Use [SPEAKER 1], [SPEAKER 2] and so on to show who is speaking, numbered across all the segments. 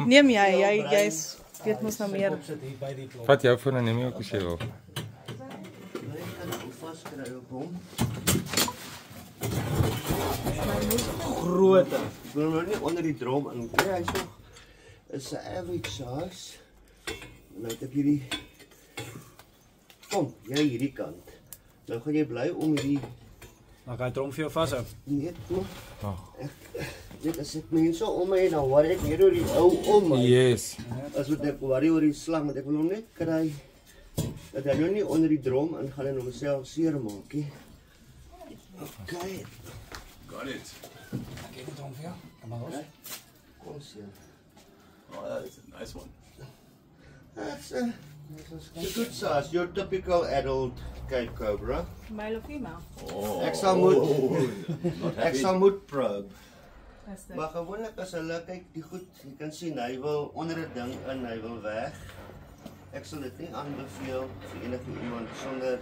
[SPEAKER 1] Neem jy's weet mos nou meer.
[SPEAKER 2] Vat jou voor en neem jy ook as jy wil.
[SPEAKER 3] Ik kan het vastkrijgen op hom. Grote. Ik wil hem niet onder die droom aan. Ja, hij is nog een average size. En dan heb ik hierdie. Kom, jij hierdie kant. Nou gaan jy bly om hierdie.
[SPEAKER 4] Dan gaan jy drom vir jou vashou.
[SPEAKER 3] Nee, kom. Dit as ek mense om my en dan hoor ek hier oor die ou om my.
[SPEAKER 2] Yes.
[SPEAKER 3] As wat ek worry oor die slang, want ek wil hom net kry dat hy nou nie onder die drom ingaan en homself seermaak nie. Okay.
[SPEAKER 5] Got it.
[SPEAKER 4] Ek het dit drom vir jou. Kom maar los.
[SPEAKER 3] Kom seer.
[SPEAKER 5] Oh, that's a nice one.
[SPEAKER 3] That's a good size. Your typical adult Cape Cobra.
[SPEAKER 1] Male of female?
[SPEAKER 5] Oh.
[SPEAKER 3] Ek sal moet probe.
[SPEAKER 1] That's the
[SPEAKER 3] Maar gewoonlik as hulle kyk die goed, jy kan sien hy wil onder 'n ding in, hy wil weg. Ek sal dit nie aanbeveel vir enige iemand sonder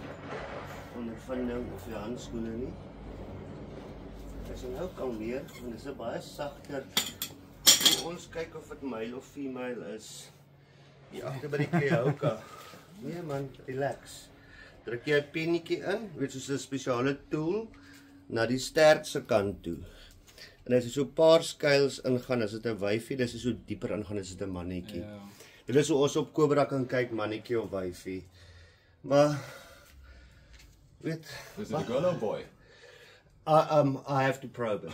[SPEAKER 3] ondervinding of die handskoene nie. As jy nou kalmeer, want dit is 'n baie sagter. Ons kyk of dit male of female is. Hier agter by die kleihouka. Nee man, relax. Druk jy 'n pennetjie in, weet soos 'n spesiale tool na die stert se kant toe. En as jy so 'n paar skuils ingaan, as dit 'n wyfie, dis so dieper ingaan as dit 'n mannetjie.
[SPEAKER 4] Ja.
[SPEAKER 3] Dit is hoe ons op Cobra kan kyk, mannetjie of wyfie. Maar weet,
[SPEAKER 5] Is it a girl or boy?
[SPEAKER 3] I have to probe it.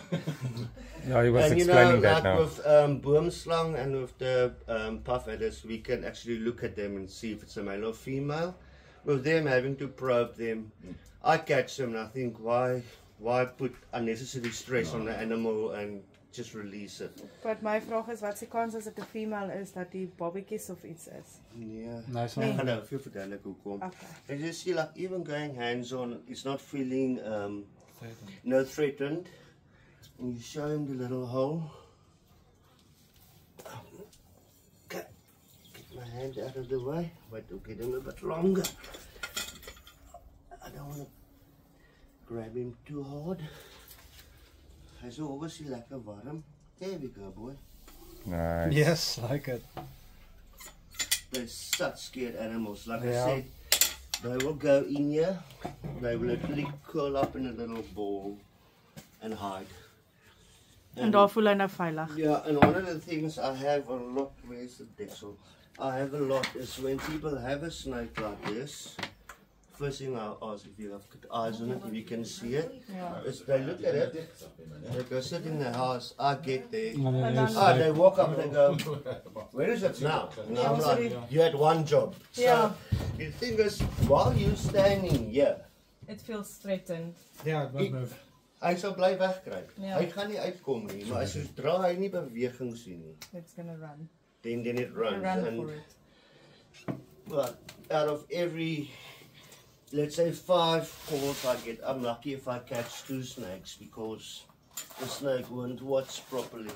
[SPEAKER 2] Yeah, he was
[SPEAKER 3] And
[SPEAKER 2] explaining that
[SPEAKER 3] like
[SPEAKER 2] now.
[SPEAKER 3] with boomslang and with the puff adders, we can actually look at them and see if it's a male or female. With them having to probe them, I catch them and I think, why put unnecessary stress on the animal and just release it?
[SPEAKER 1] But my vraag is, wat is die kans as dit 'n female is dat die babatjies of iets is?
[SPEAKER 3] Yeah.
[SPEAKER 4] Nice
[SPEAKER 3] I
[SPEAKER 4] one.
[SPEAKER 3] know, veel verduidelijk hoekom.
[SPEAKER 1] Okay.
[SPEAKER 3] And you see, like, even going hands-on, it's not feeling no threatened. And you show him the little hole. Okay. Get my hand out of the way. Wait to get him a bit longer. I don't want to grab him too hard. Hy's obviously lekker warm. There we go, boy.
[SPEAKER 2] Nice.
[SPEAKER 4] Yes, like it.
[SPEAKER 3] They're such scared animals. Like
[SPEAKER 4] Yeah.
[SPEAKER 3] I said, they will go in here, they will literally curl up in a little ball and hide.
[SPEAKER 1] En daar voel hy nou veilig.
[SPEAKER 3] Yeah, and one of the things I have a lot, where's the deksel? I have a lot is when people have a snake like this, first thing I'll ask if you have good eyes on it, if you can see it, is they look at it, they go sit in the house, I get there, they walk up and they go, where is it now? And I'm like, you had one job. So
[SPEAKER 1] Yeah.
[SPEAKER 3] the thing is, while you're standing here,
[SPEAKER 1] It feels threatened.
[SPEAKER 4] Ja, it won't move.
[SPEAKER 3] hy sal bly wegkruip.
[SPEAKER 1] Ja.
[SPEAKER 3] Hy gaan nie uitkom nie, maar as sodra hy nie beweging sien nie,
[SPEAKER 1] It's gonna run.
[SPEAKER 3] then it runs.
[SPEAKER 1] Run
[SPEAKER 3] And
[SPEAKER 1] for it.
[SPEAKER 3] but out of every, let's say 5 calls I get, I'm lucky if I catch 2 snakes because the snake won't watch properly.